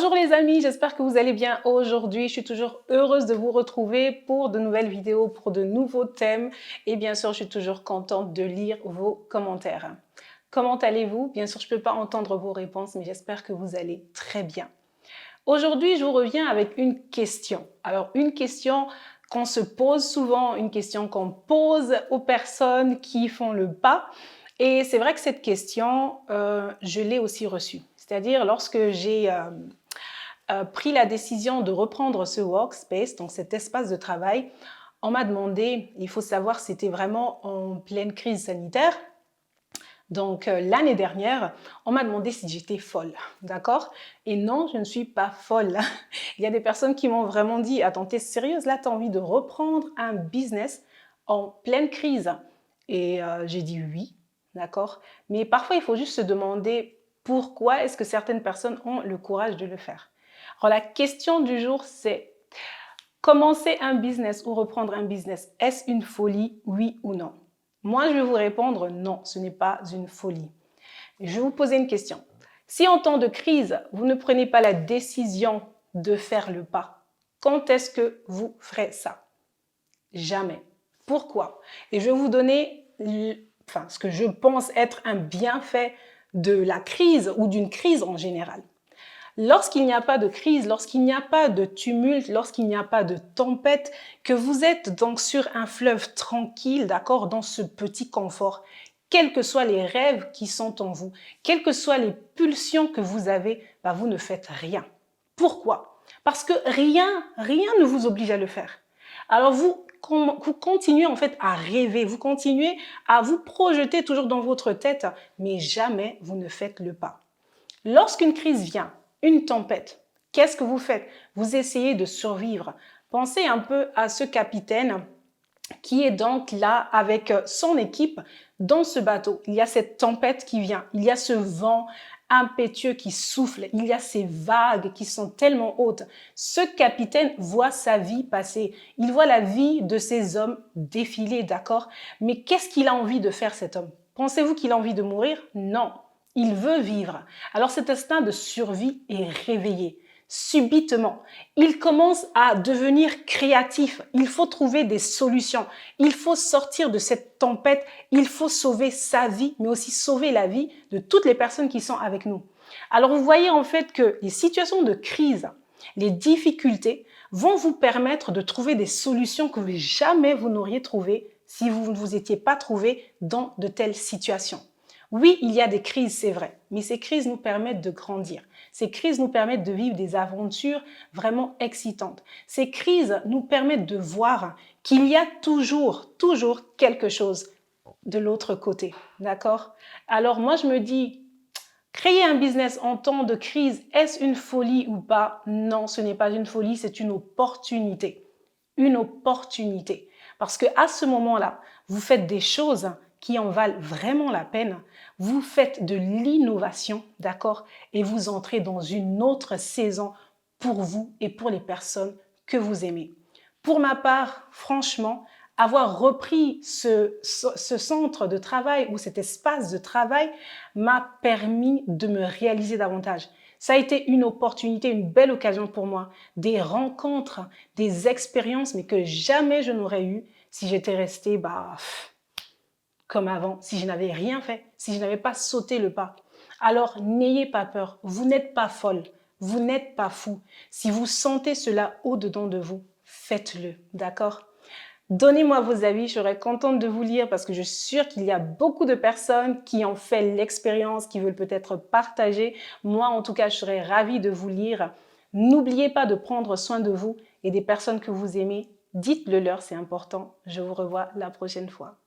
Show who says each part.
Speaker 1: Bonjour les amis, j'espère que vous allez bien aujourd'hui. Je suis toujours heureuse de vous retrouver pour de nouvelles vidéos, pour de nouveaux thèmes. Et bien sûr, je suis toujours contente de lire vos commentaires. Comment allez-vous? Bien sûr, je ne peux pas entendre vos réponses, mais j'espère que vous allez très bien. Aujourd'hui, je vous reviens avec une question. Alors, une question qu'on se pose souvent, une question qu'on pose aux personnes qui font le pas. Et c'est vrai que cette question, je l'ai aussi reçue. C'est-à-dire lorsque j'ai pris la décision de reprendre ce workspace, donc cet espace de travail, on m'a demandé, il faut savoir, c'était vraiment en pleine crise sanitaire. Donc l'année dernière, on m'a demandé si j'étais folle, d'accord? Et non, je ne suis pas folle. Il y a des personnes qui m'ont vraiment dit, attends, t'es sérieuse là, t'as envie de reprendre un business en pleine crise? Et j'ai dit oui, d'accord? Mais parfois, il faut juste se demander pourquoi est-ce que certaines personnes ont le courage de le faire. Alors la question du jour, c'est commencer un business ou reprendre un business, est-ce une folie, oui ou non? Moi, je vais vous répondre non, ce n'est pas une folie. Je vais vous poser une question. Si en temps de crise, vous ne prenez pas la décision de faire le pas, quand est-ce que vous ferez ça? Jamais. Pourquoi? Et je vais vous donner ce que je pense être un bienfait de la crise ou d'une crise en général. Lorsqu'il n'y a pas de crise, lorsqu'il n'y a pas de tumulte, lorsqu'il n'y a pas de tempête, que vous êtes donc sur un fleuve tranquille, d'accord, dans ce petit confort, quels que soient les rêves qui sont en vous, quelles que soient les pulsions que vous avez, vous ne faites rien. Pourquoi? Parce que rien ne vous oblige à le faire. Alors vous continuez en fait à rêver, vous continuez à vous projeter toujours dans votre tête, mais jamais vous ne faites le pas. Lorsqu'une crise vient, une tempête, qu'est-ce que vous faites? Vous essayez de survivre. Pensez un peu à ce capitaine qui est donc là avec son équipe dans ce bateau. Il y a cette tempête qui vient, il y a ce vent impétueux qui souffle, il y a ces vagues qui sont tellement hautes. Ce capitaine voit sa vie passer, il voit la vie de ces hommes défiler, d'accord? Mais qu'est-ce qu'il a envie de faire cet homme? Pensez-vous qu'il a envie de mourir? Non. Il veut vivre. Alors cet instinct de survie est réveillé. Subitement, il commence à devenir créatif. Il faut trouver des solutions. Il faut sortir de cette tempête. Il faut sauver sa vie, mais aussi sauver la vie de toutes les personnes qui sont avec nous. Alors vous voyez en fait que les situations de crise, les difficultés vont vous permettre de trouver des solutions que jamais vous n'auriez trouvées si vous ne vous étiez pas trouvé dans de telles situations. Oui, il y a des crises, c'est vrai, mais ces crises nous permettent de grandir. Ces crises nous permettent de vivre des aventures vraiment excitantes. Ces crises nous permettent de voir qu'il y a toujours quelque chose de l'autre côté, d'accord? Alors moi, je me dis, créer un business en temps de crise, est-ce une folie ou pas? Non, ce n'est pas une folie, c'est une opportunité. Une opportunité. Parce qu'à ce moment-là, vous faites des choses qui en valent vraiment la peine. Vous faites de l'innovation, d'accord? Et vous entrez dans une autre saison pour vous et pour les personnes que vous aimez. Pour ma part, franchement, avoir repris ce centre de travail ou cet espace de travail m'a permis de me réaliser davantage. Ça a été une opportunité, une belle occasion pour moi, des rencontres, des expériences, mais que jamais je n'aurais eu si j'étais restée comme avant, si je n'avais rien fait, si je n'avais pas sauté le pas. Alors, n'ayez pas peur, vous n'êtes pas folle, vous n'êtes pas fou. Si vous sentez cela au-dedans de vous, faites-le, d'accord? Donnez-moi vos avis, je serais contente de vous lire parce que je suis sûre qu'il y a beaucoup de personnes qui ont fait l'expérience, qui veulent peut-être partager. Moi, en tout cas, je serais ravie de vous lire. N'oubliez pas de prendre soin de vous et des personnes que vous aimez. Dites-le leur, c'est important. Je vous revois la prochaine fois.